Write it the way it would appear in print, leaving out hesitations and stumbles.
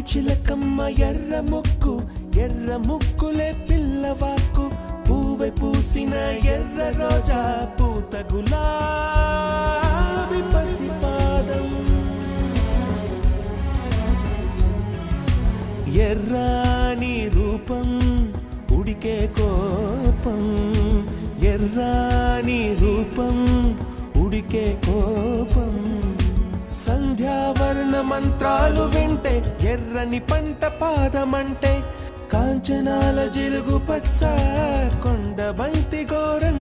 చిలకమ్మ ఎర్ర ముక్కులే పిల్లవాకు పూవై పూసిన ఎర్ర రోజా పూత గులాబీ పసిపాదం ఎర్రాని రూపం ఉడికే కోపం ఎర్రాని రూపం ఉడికే కోపం సంధ్యావర్ణ మంత్రాలు వింటే ఎర్రని పంట పాదమంటే కాంచనాల జిలుగు పచ్చ కొండ బంతి ఘోరం